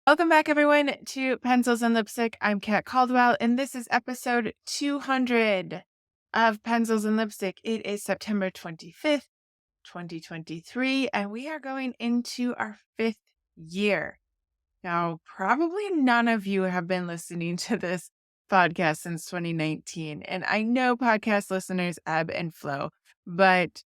Welcome back, everyone, to Pencils and Lipstick. I'm Kat Caldwell, and this is episode 200 of Pencils and Lipstick. It is September 25th, 2023, and we are going into our 5th year. Now, probably none of you have been listening to this podcast since 2019, and I know podcast listeners ebb and flow, but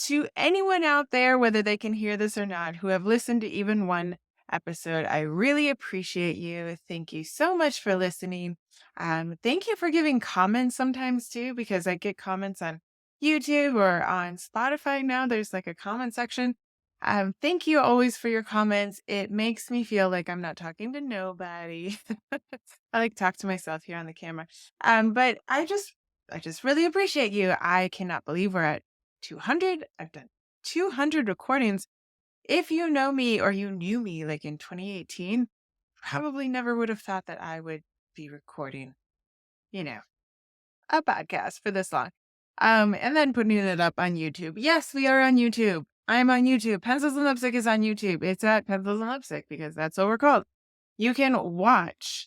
to anyone out there, whether they can hear this or not, who have listened to even one episode, I really appreciate you. Thank you so much for listening. Thank you for giving comments sometimes too, because I get comments on YouTube or on Spotify now. There's like a comment section. Thank you always for your comments. It makes me feel like I'm not talking to nobody. I like talk to myself here on the camera. But I just really appreciate you. I cannot believe we're at 200. I've done 200 recordings. If you know me or you knew me like in 2018, probably never would have thought that I would be recording, you know, a podcast for this long. And then putting it up on YouTube. Yes, we are on YouTube. I'm on YouTube. Pencils and Lipstick is on YouTube. It's at Pencils and Lipstick because that's what we're called. You can watch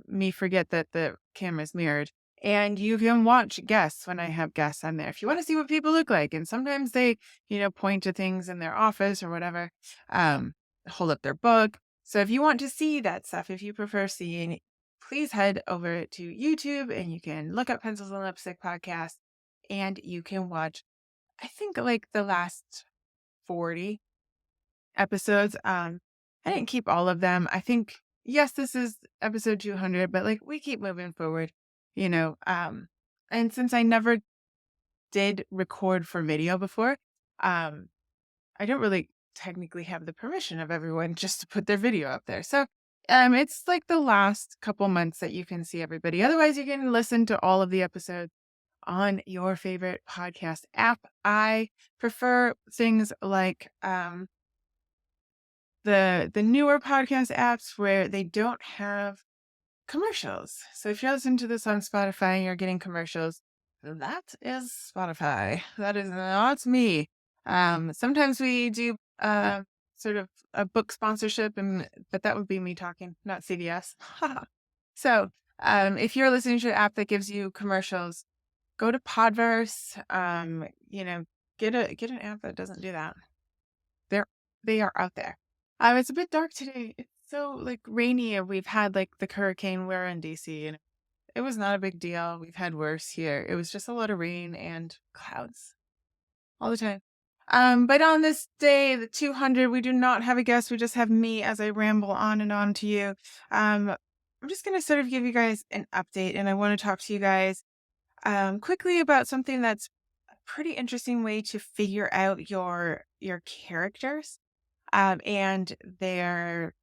me forget that the camera's mirrored. And you can watch guests when I have guests on there. If you want to see what people look like. And sometimes they, point to things in their office or whatever, hold up their book. So if you want to see that stuff, if you prefer seeing, please head over to YouTube and you can look up Pencils and Lipstick podcast and you can watch, I think, like the last 40 episodes. I didn't keep all of them. I think, yes, this is episode 200, but like we keep moving forward, you know. And since I never did record for video before, I don't really technically have the permission of everyone just to put their video up there. So it's like the last couple months that you can see everybody. Otherwise, you can listen to all of the episodes on your favorite podcast app. I prefer things like the newer podcast apps where they don't have commercials. So if you're listening to this on Spotify and you're getting commercials, that is Spotify. That is not me. Sometimes we do sort of a book sponsorship, but that would be me talking, not CVS. So if you're listening to an app that gives you commercials, go to Podverse. Get an app that doesn't do that. They are out there. It's a bit dark today. It's so like rainy, and we've had like the hurricane. We're in DC, and it was not a big deal. We've had worse here. It was just a lot of rain and clouds all the time. But on this day, the 200, we do not have a guest. We just have me as I ramble on and on to you. I'm just going to sort of give you guys an update, and I want to talk to you guys quickly about something that's a pretty interesting way to figure out your characters and their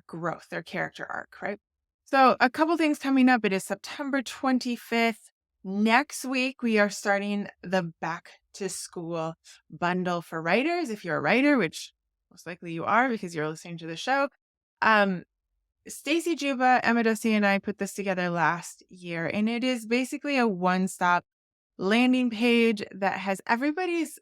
growth, their character arc, right? So a couple things coming up. It is September 25th. Next week, we are starting the back to school bundle for writers. If you're a writer, which most likely you are because you're listening to the show. Stacy Juba, Emma Dossi, and I put this together last year, and it is basically a one-stop landing page that has everybody's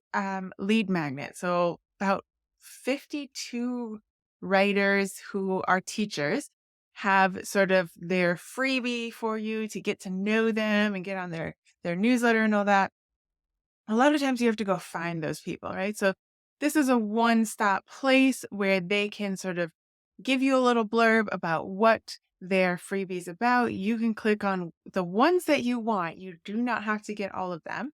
lead magnet. So about 52 writers who are teachers have sort of their freebie for you to get to know them and get on their newsletter and all that. A lot of times you have to go find those people, right? So this is a one-stop place where they can sort of give you a little blurb about what their freebie's about. You can click on the ones that you want. You do not have to get all of them.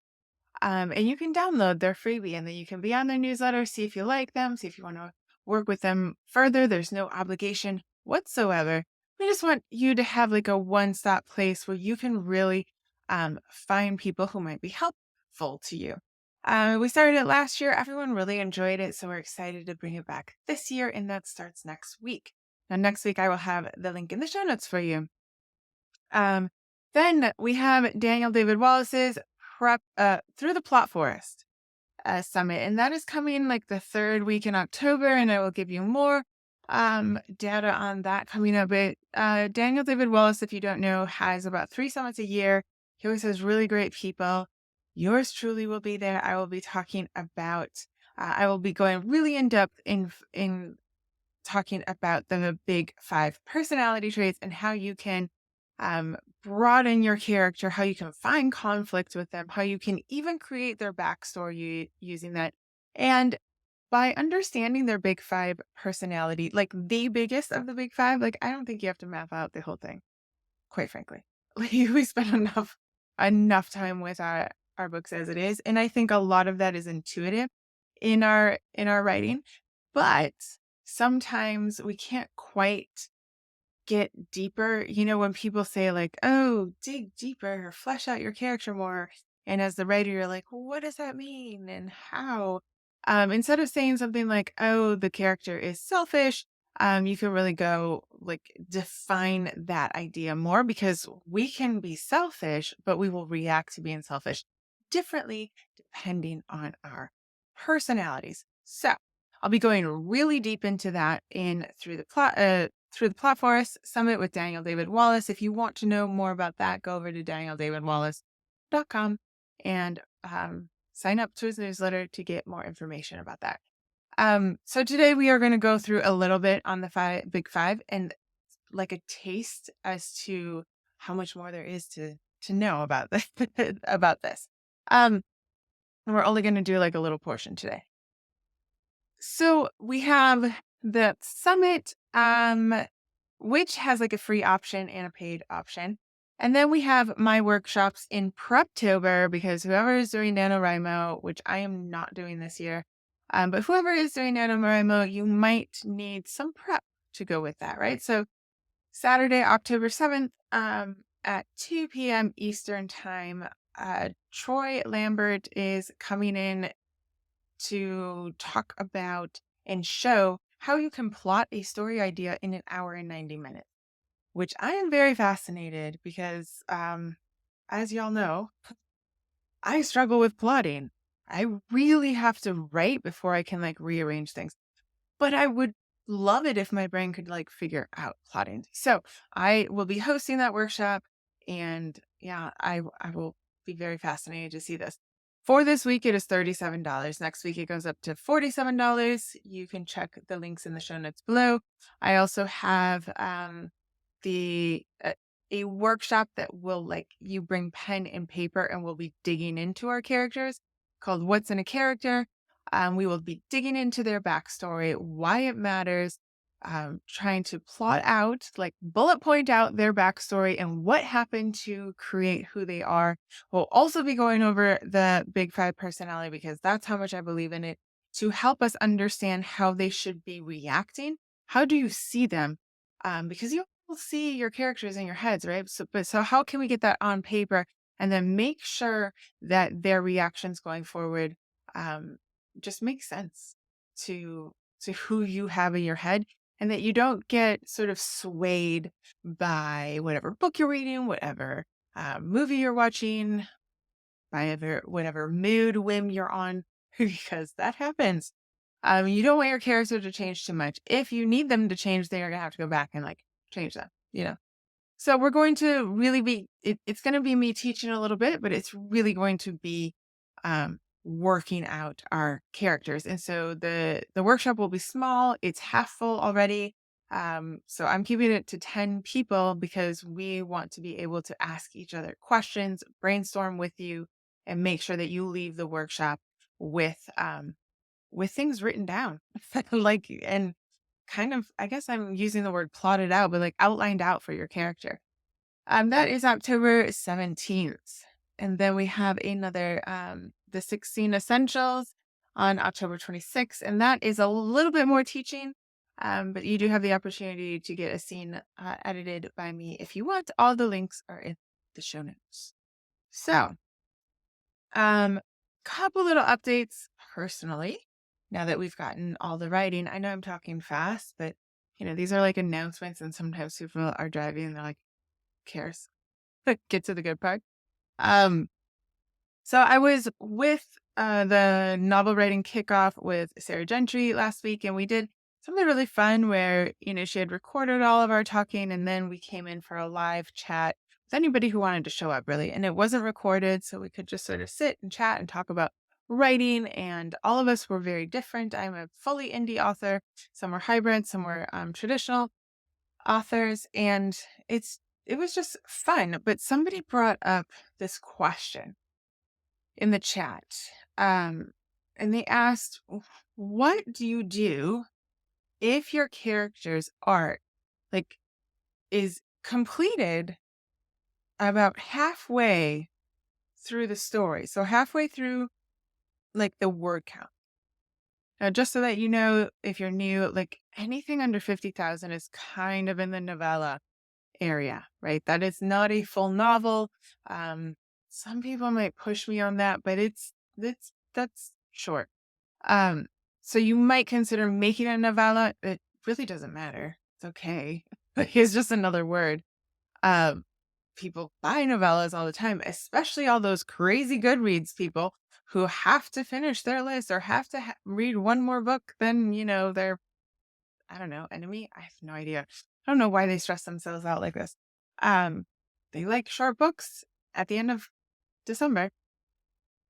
And you can download their freebie, and then you can be on their newsletter, see if you like them, see if you want to work with them further. There's no obligation whatsoever. We just want you to have like a one-stop place where you can really find people who might be helpful to you. We started it last year. Everyone really enjoyed it, so we're excited to bring it back this year, and that starts next week. Now, next week, I will have the link in the show notes for you. Then we have Daniel David Wallace's Through the Plot Forest Summit, and that is coming like the third week in October, and I will give you more data on that coming up. But Daniel David Wallace, if you don't know, has about 3 summits a year. He always has really great people. Yours truly will be there. I will be talking about, I will be going really in depth in talking about the big five personality traits and how you can broaden your character, how you can find conflict with them, how you can even create their backstory using that. And by understanding their big five personality, like the biggest of the big five, like I don't think you have to map out the whole thing, quite frankly. Like we spend enough time with our books as it is. And I think a lot of that is intuitive in our writing. But sometimes we can't quite get deeper. When people say like, oh, dig deeper or flesh out your character more. And as the writer, you're like, well, what does that mean and how? Instead of saying something like, oh, the character is selfish, you can really go like define that idea more because we can be selfish, but we will react to being selfish differently depending on our personalities. So I'll be going really deep into that in through the Plot Forest Summit with Daniel David Wallace. If you want to know more about that, go over to danieldavidwallace.com and sign up to his newsletter to get more information about that. So today we are going to go through a little bit on the big five and like a taste as to how much more there is to know about this. about this. And we're only going to do like a little portion today. So we have the summit, which has like a free option and a paid option. And then we have my workshops in Preptober because whoever is doing NaNoWriMo, which I am not doing this year, but whoever is doing NaNoWriMo, you might need some prep to go with that, right? So Saturday, October 7th, at 2 p.m. Eastern time, Troy Lambert is coming in to talk about and show how you can plot a story idea in 1 hour and 90 minutes, which I am very fascinated because, as y'all know, I struggle with plotting. I really have to write before I can like rearrange things, but I would love it if my brain could like figure out plotting. So I will be hosting that workshop and yeah, I will be very fascinated to see this. For this week, it is $37. Next week, it goes up to $47. You can check the links in the show notes below. I also have the a workshop that will like you bring pen and paper and we'll be digging into our characters called What's in a Character. We will be digging into their backstory, why it matters, trying to plot out, like bullet point out their backstory and what happened to create who they are. We'll also be going over the big five personality because that's how much I believe in it to help us understand how they should be reacting. How do you see them? Because you will see your characters in your heads, right? So how can we get that on paper and then make sure that their reactions going forward just make sense to who you have in your head and that you don't get sort of swayed by whatever book you're reading, whatever movie you're watching, by whatever mood whim you're on, because that happens. You don't want your character to change too much. If you need them to change, they are gonna have to go back and like change them. So we're going to really be. It's going to be me teaching a little bit, but it's really going to be working out our characters. And so the workshop will be small. It's half full already. So I'm keeping it to 10 people because we want to be able to ask each other questions, brainstorm with you, and make sure that you leave the workshop with things written down, like and kind of. I guess I'm using the word plotted out, but like outlined out for your character. That is October 17th. And then we have another, the 16 Essentials on October 26th. And that is a little bit more teaching. But you do have the opportunity to get a scene edited by me if you want. All the links are in the show notes. So, couple little updates personally. Now that we've gotten all the writing, I know I'm talking fast, but these are like announcements, and sometimes people are driving and they're like, cares. Get to the good part. So I was with the novel writing kickoff with Sarah Gentry last week, and we did something really fun where, she had recorded all of our talking, and then we came in for a live chat with anybody who wanted to show up, really. And it wasn't recorded, so we could just sort of sit and chat and talk about writing, and all of us were very different. I'm a fully indie author. Some were hybrid, some were traditional authors, and it was just fun. But somebody brought up this question in the chat, um, and they asked, "What do you do if your character's arc like is completed about halfway through the story? So halfway through like the word count." Now, just so that you know, if you're new, like anything under 50,000 is kind of in the novella area, right? That is not a full novel. Um, some people might push me on that, but that's short. Um, so you might consider making a novella. It really doesn't matter. It's okay. It's just another word. Um, People buy novellas all the time, especially all those crazy Goodreads people who have to finish their list or have to read one more book than, their, I don't know, enemy. I have no idea. I don't know why they stress themselves out like this. Um, they like short books at the end of December.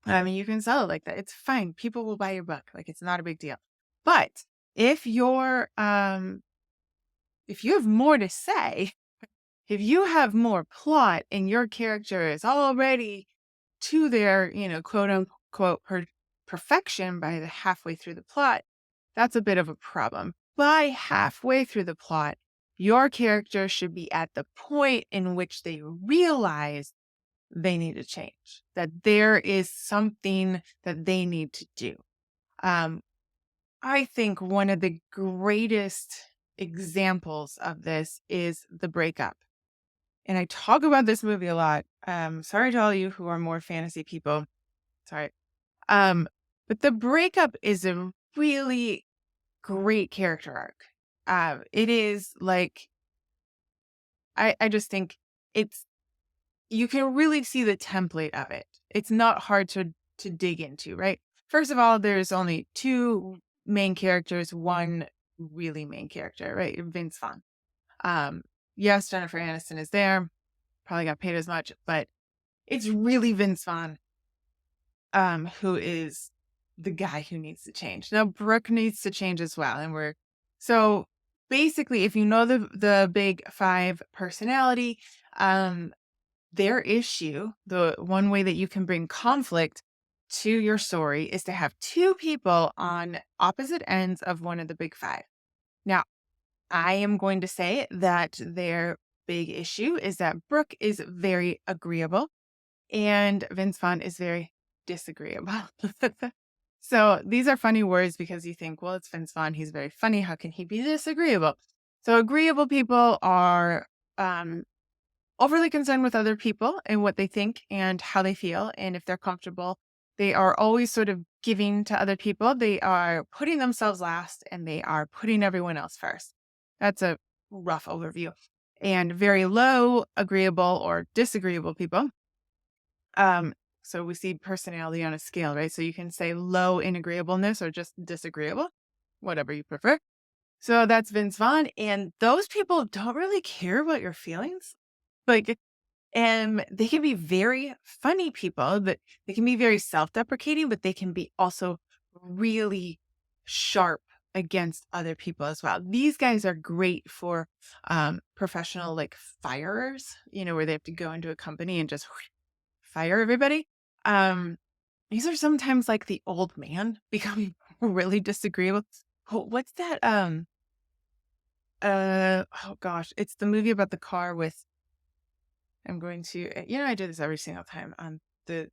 I mean, you can sell it like that. It's fine. People will buy your book. Like, it's not a big deal. But if if you have more to say, if you have more plot and your character is already to their, quote unquote perfection by the halfway through the plot, that's a bit of a problem. By halfway through the plot, your character should be at the point in which they realize they need to change, that there is something that they need to do. I think one of the greatest examples of this is The Breakup. And I talk about this movie a lot. Sorry to all you who are more fantasy people. Sorry. But The Breakup is a really great character arc. It is like, I just think it's, you can really see the template of it. It's not hard to dig into, right? First of all, there's only two main characters, one really main character, right? Vince Vaughn. Yes, Jennifer Aniston is there, probably got paid as much, but it's really Vince Vaughn, who is the guy who needs to change. Now, Brooke needs to change as well. So basically, if you know the big five personality, their issue, the one way that you can bring conflict to your story is to have two people on opposite ends of one of the big five. Now, I am going to say that their big issue is that Brooke is very agreeable and Vince Vaughn is very disagreeable. So these are funny words because you think, well, it's Vince Vaughn. He's very funny. How can he be disagreeable? So agreeable people are overly concerned with other people and what they think and how they feel. And if they're comfortable, they are always sort of giving to other people. They are putting themselves last and they are putting everyone else first. That's a rough overview. And very low agreeable or disagreeable people. So we see personality on a scale, right? So you can say low in agreeableness or just disagreeable, whatever you prefer. So that's Vince Vaughn. And those people don't really care about your feelings. Like, and they can be very funny people, but they can be very self-deprecating, but they can be also really sharp against other people as well. These guys are great for professional like firers, where they have to go into a company and just fire everybody. These are sometimes like the old man becoming really disagreeable. What's that? Oh gosh, it's the movie about the car with, I'm going to, I do this every single time on the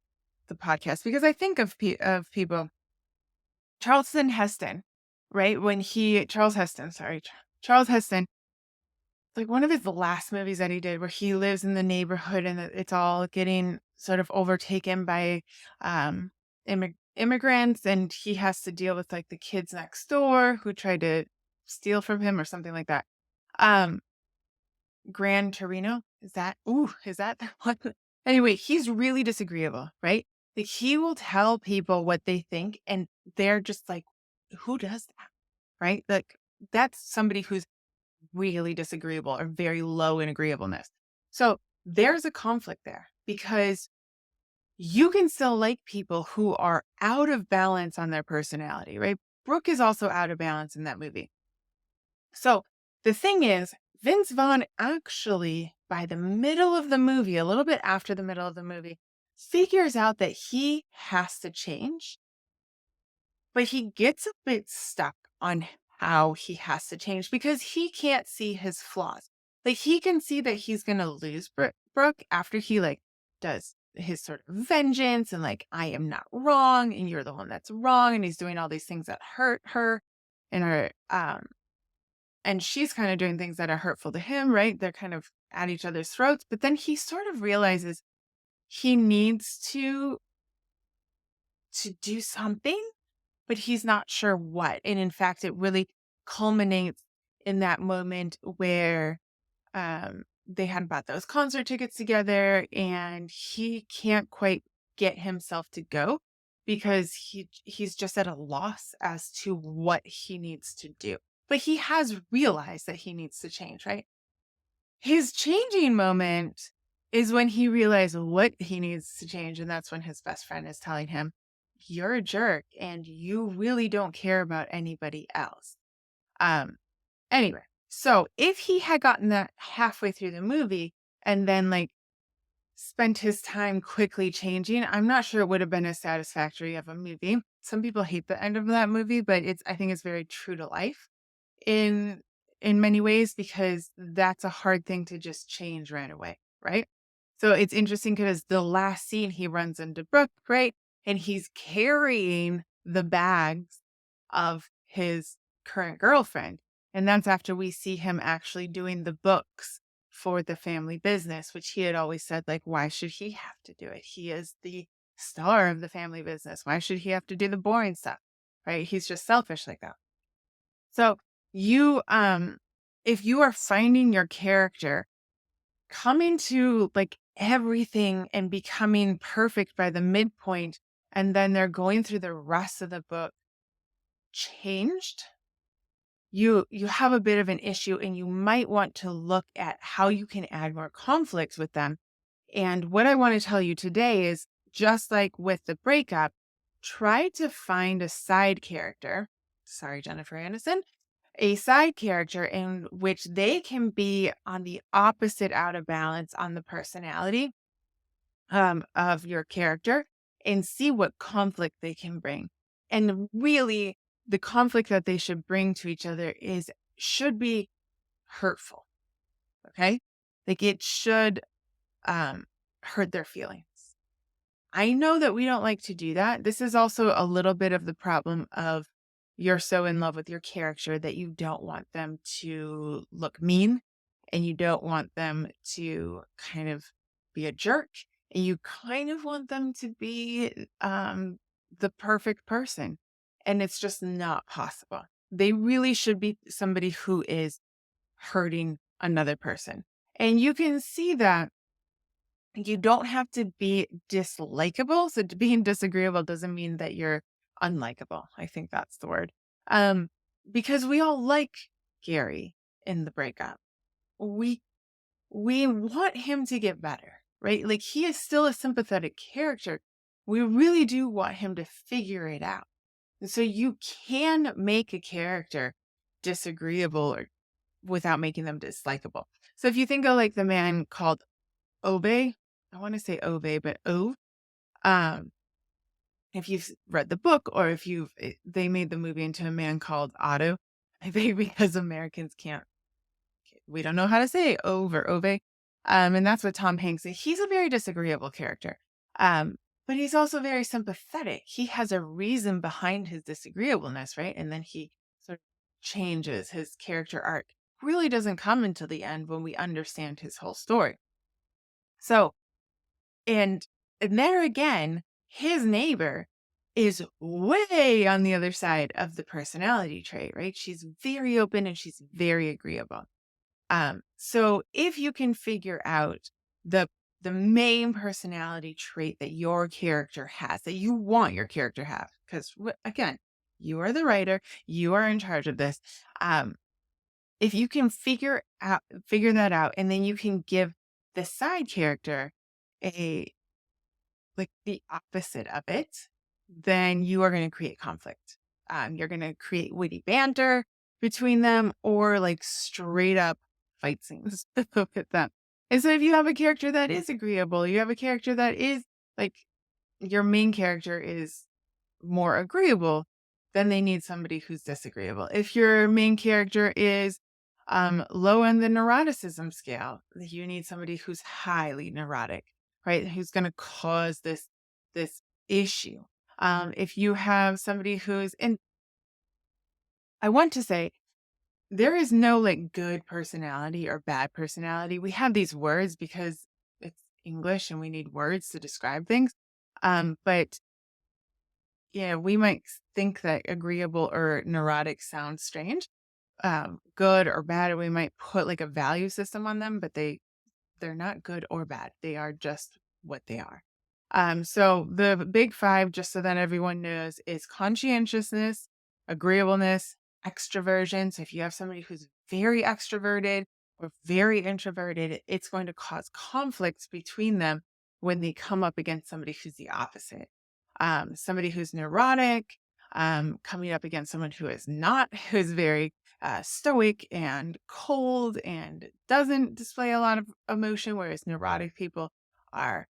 podcast because I think of people. Charlton Heston, right? Charles Heston, like one of his last movies that he did where he lives in the neighborhood and it's all getting sort of overtaken by immigrants, and he has to deal with like the kids next door who tried to steal from him or something like that. Gran Torino, is that the one? Anyway, he's really disagreeable, right? Like he will tell people what they think and they're just like, who does that? Right? Like that's somebody who's really disagreeable or very low in agreeableness. So there's a conflict there because you can still like people who are out of balance on their personality, right? Brooke is also out of balance in that movie. So the thing is, Vince Vaughn actually, by the middle of the movie, a little bit after the middle of the movie, figures out that he has to change, but he gets a bit stuck on how he has to change because he can't see his flaws. Like he can see that he's going to lose Brooke after he like does his sort of vengeance and like, I am not wrong and you're the one that's wrong. And he's doing all these things that hurt her and and she's kind of doing things that are hurtful to him, right? They're kind of at each other's throats. But then he sort of realizes he needs to do something, but he's not sure what. And in fact, it really culminates in that moment where they had bought those concert tickets together and he can't quite get himself to go because he's just at a loss as to what he needs to do. But he has realized that he needs to change, right? His changing moment is when he realized what he needs to change. And that's when his best friend is telling him, you're a jerk and you really don't care about anybody else. Um, anyway, so if he had gotten that halfway through the movie and then like spent his time quickly changing, I'm not sure it would have been as satisfactory of a movie. Some people hate the end of that movie, but I think it's very true to life in many ways because that's a hard thing to just change right away, right? So it's interesting because the last scene he runs into Brooke, right? And he's carrying the bags of his current girlfriend. And that's after we see him actually doing the books for the family business, which he had always said, like, why should he have to do it? He is the star of the family business. Why should he have to do the boring stuff? Right? He's just selfish like that. So you, if you are finding your character coming to like everything and becoming perfect by the midpoint, and then they're going through the rest of the book changed, you have a bit of an issue and you might want to look at how you can add more conflicts with them. And what I want to tell you today is just like with the breakup, try to find a side character. Sorry, Jennifer Aniston, a side character in which they can be on the opposite out of balance on the personality of your character and see what conflict they can bring. And really, the conflict that they should bring to each other should be hurtful. Okay. Like it should hurt their feelings. I know that we don't like to do that. This is also a little bit of the problem of you're so in love with your character that you don't want them to look mean and you don't want them to kind of be a jerk and you kind of want them to be the perfect person. And it's just not possible. They really should be somebody who is hurting another person. And you can see that you don't have to be dislikable. So being disagreeable doesn't mean that you're unlikable. I think that's the word. Um, because we all like Gary in the breakup. We we want him to get better, right? Like he is still a sympathetic character. We really do want him to figure it out. And so you can make a character disagreeable or without making them dislikable. So if you think of like the man called Obe, I want to say Ove, but Ove. Um, if you've read the book or if they made the movie into a man called Otto, I think because Americans we don't know how to say Ove or Ove. And that's what Tom Hanks is. He's a very disagreeable character. But he's also very sympathetic. He has a reason behind his disagreeableness, right? And then he sort of changes his character arc. Really doesn't come until the end when we understand his whole story. So And there again, his neighbor is way on the other side of the personality trait, right? She's very open and she's very agreeable. So if you can figure out the main personality trait that your character has, that you want your character to have, because again, you are the writer, you are in charge of this. If you can figure that out, and then you can give the side character a like the opposite of it, then you are going to create conflict. You're going to create witty banter between them or like straight up fight scenes with them. And so if you have a character that is agreeable, you have a character that is like your main character is more agreeable, then they need somebody who's disagreeable. If your main character is low on the neuroticism scale, you need somebody who's highly neurotic, right? Who's going to cause this issue. If you have somebody who's and I want to say there is no like good personality or bad personality. We have these words because it's English and we need words to describe things. But yeah, we might think that agreeable or neurotic sounds strange, good or bad, or we might put like a value system on them, but they're not good or bad. They are just what they are. So the big five, just so that everyone knows, is conscientiousness, agreeableness, extroversion. So if you have somebody who's very extroverted or very introverted, it's going to cause conflicts between them when they come up against somebody who's the opposite. Somebody who's neurotic, coming up against someone who is not, who's very stoic and cold and doesn't display a lot of emotion, whereas neurotic people are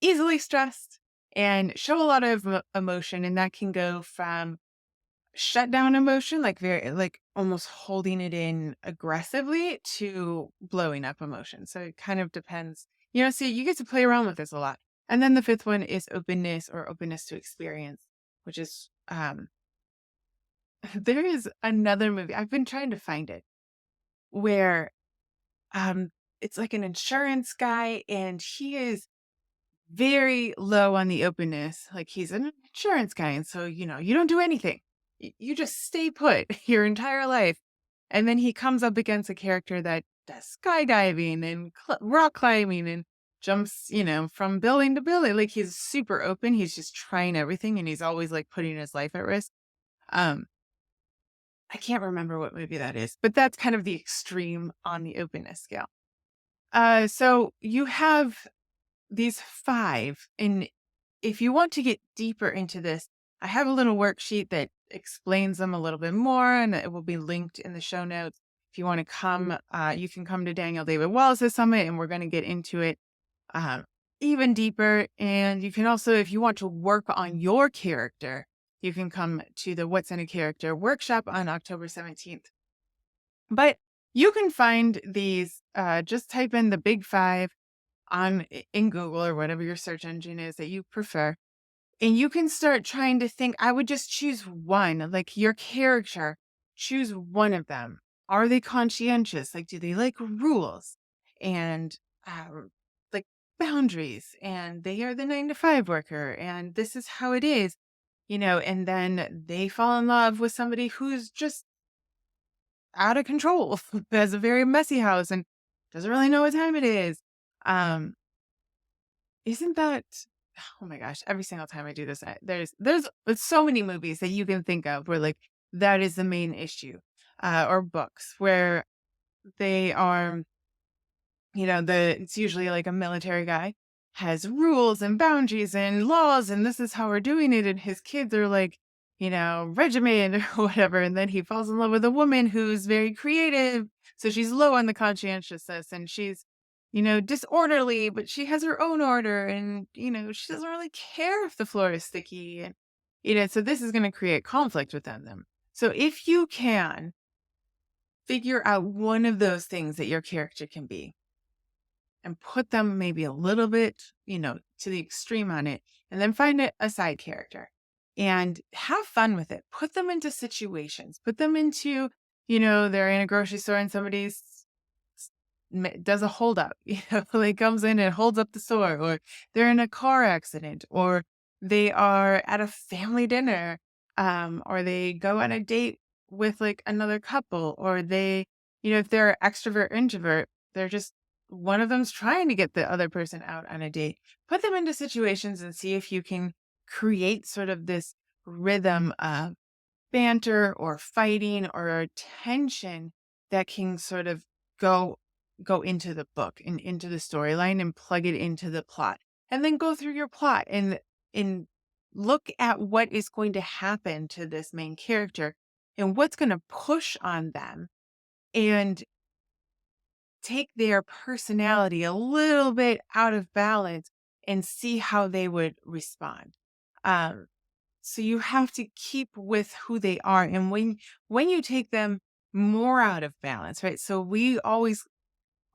easily stressed and show a lot of emotion. And that can go from shut down emotion, like very, like almost holding it in aggressively, to blowing up emotion. So it kind of depends, so you get to play around with this a lot. And then the fifth one is openness or openness to experience, which is, there is another movie. I've been trying to find it where, it's like an insurance guy and he is very low on the openness. Like he's an insurance guy. And so, you don't do anything. You just stay put your entire life. And then he comes up against a character that does skydiving and rock climbing and jumps, from building to building. Like he's super open. He's just trying everything. And he's always like putting his life at risk. Um, I can't remember what movie that is, but that's kind of the extreme on the openness scale. So you have these five. And if you want to get deeper into this, I have a little worksheet that explains them a little bit more, and it will be linked in the show notes. If you want to come, you can come to Daniel David Wallace's summit, and we're going to get into it even deeper. And you can also, if you want to work on your character, you can come to the What's in a Character workshop on October 17th. But you can find these, just type in the big five in Google or whatever your search engine is that you prefer. And you can start trying to think, I would just choose one, like your character, choose one of them. Are they conscientious? Like, do they like rules and like boundaries? And they are the 9-to-5 worker. And this is how it is, and then they fall in love with somebody who's just out of control, has a very messy house and doesn't really know what time it is. Isn't that, oh my gosh, every single time I do this, there's so many movies that you can think of where like that is the main issue, or books where they are, it's usually like a military guy has rules and boundaries and laws, and this is how we're doing it. And his kids are like, regimented or whatever. And then he falls in love with a woman who's very creative. So she's low on the conscientiousness and she's, disorderly, but she has her own order and, she doesn't really care if the floor is sticky. And, so this is going to create conflict with them. So if you can figure out one of those things that your character can be and put them maybe a little bit, to the extreme on it, and then find a side character and have fun with it. Put them into situations, put them into, they're in a grocery store and somebody's does a hold up, like comes in and holds up the store, or they're in a car accident, or they are at a family dinner, or they go on a date with like another couple, or they, if they're extrovert, introvert, they're just, one of them's trying to get the other person out on a date. Put them into situations and see if you can create sort of this rhythm of banter or fighting or tension that can sort of go into the book and into the storyline and plug it into the plot. and then go through your plot and look at what is going to happen to this main character and what's going to push on them, and take their personality a little bit out of balance and see how they would respond. Um, so you have to keep with who they are. And when you take them more out of balance, right? So we always,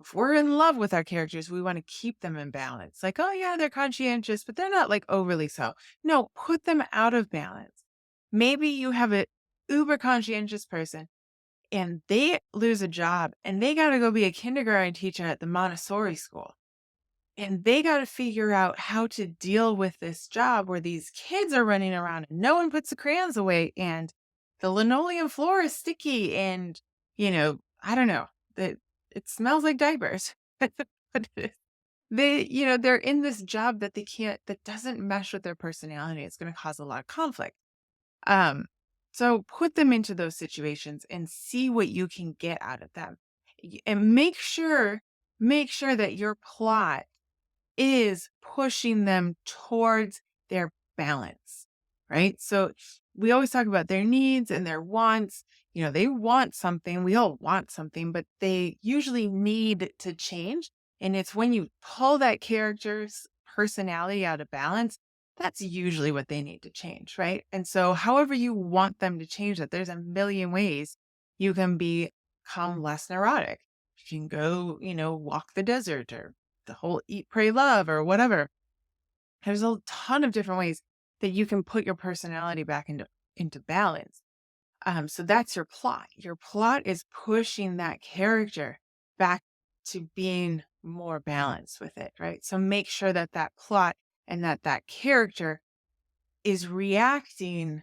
if we're in love with our characters, we want to keep them in balance. Like, oh yeah, they're conscientious, but they're not like overly so. No, put them out of balance. Maybe you have a uber conscientious person and they lose a job and they got to go be a kindergarten teacher at the Montessori school. And they got to figure out how to deal with this job where these kids are running around and no one puts the crayons away and the linoleum floor is sticky and, I don't know, that it smells like diapers. But they're in this job that that doesn't mesh with their personality. It's going to cause a lot of conflict. Um, so put them into those situations and see what you can get out of them. And make sure that your plot is pushing them towards their balance, right? So we always talk about their needs and their wants. They want something. We all want something, but they usually need to change. And it's when you pull that character's personality out of balance, that's usually what they need to change, right? And so however you want them to change that, there's a million ways you can become less neurotic. You can go, walk the desert, or the whole eat, pray, love, or whatever. There's a ton of different ways that you can put your personality back into balance. So that's your plot. Your plot is pushing that character back to being more balanced with it, right? So make sure that that plot and that character is reacting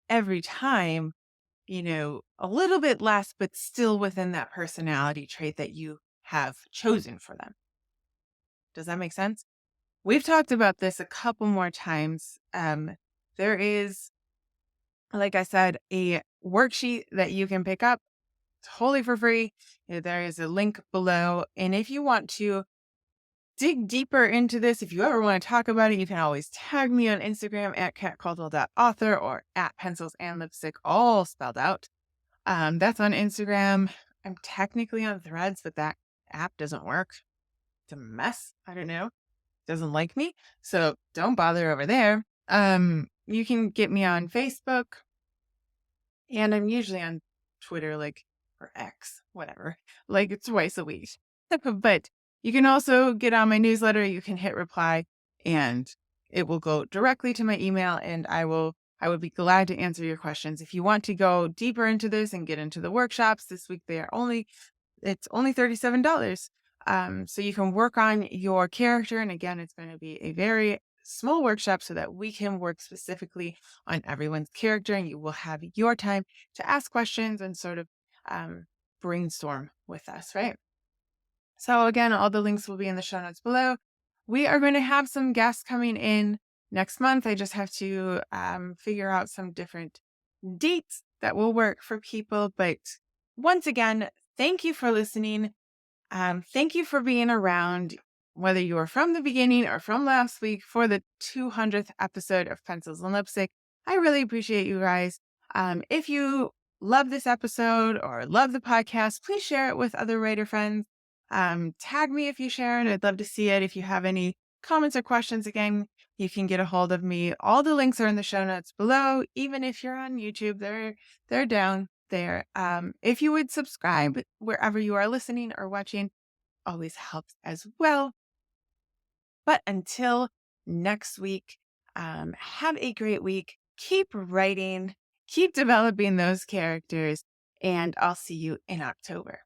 every time, a little bit less, but still within that personality trait that you have chosen for them. Does that make sense? We've talked about this a couple more times. There is, like I said, a worksheet that you can pick up totally for free. There is a link below. And if you want to dig deeper into this, if you ever want to talk about it, you can always tag me on Instagram at catcaldwell.author or at Pencils&Lipstick, all spelled out. That's on Instagram. I'm technically on Threads, but that app doesn't work. It's a mess. I don't know. Doesn't like me. So don't bother over there. You can get me on Facebook, and I'm usually on Twitter, or X, whatever, it's twice a week. But you can also get on my newsletter. You can hit reply and it will go directly to my email, and I would be glad to answer your questions. If you want to go deeper into this and get into the workshops this week, it's only $37. So you can work on your character. And again, it's going to be a very small workshop so that we can work specifically on everyone's character, and you will have your time to ask questions and sort of brainstorm with us, right? So again, all the links will be in the show notes below. We are going to have some guests coming in next month. I just have to figure out some different dates that will work for people. But once again, thank you for listening. Thank you for being around, whether you were from the beginning or from last week for the 200th episode of Pencils and Lipstick. I really appreciate you guys. If you love this episode or love the podcast, please share it with other writer friends. Tag me if you share it. I'd love to see it. If you have any comments or questions, again, you can get a hold of me. All the links are in the show notes below. Even if you're on YouTube, they're down there. If you would subscribe wherever you are listening or watching, always helps as well. But until next week, have a great week. Keep writing, keep developing those characters, and I'll see you in October.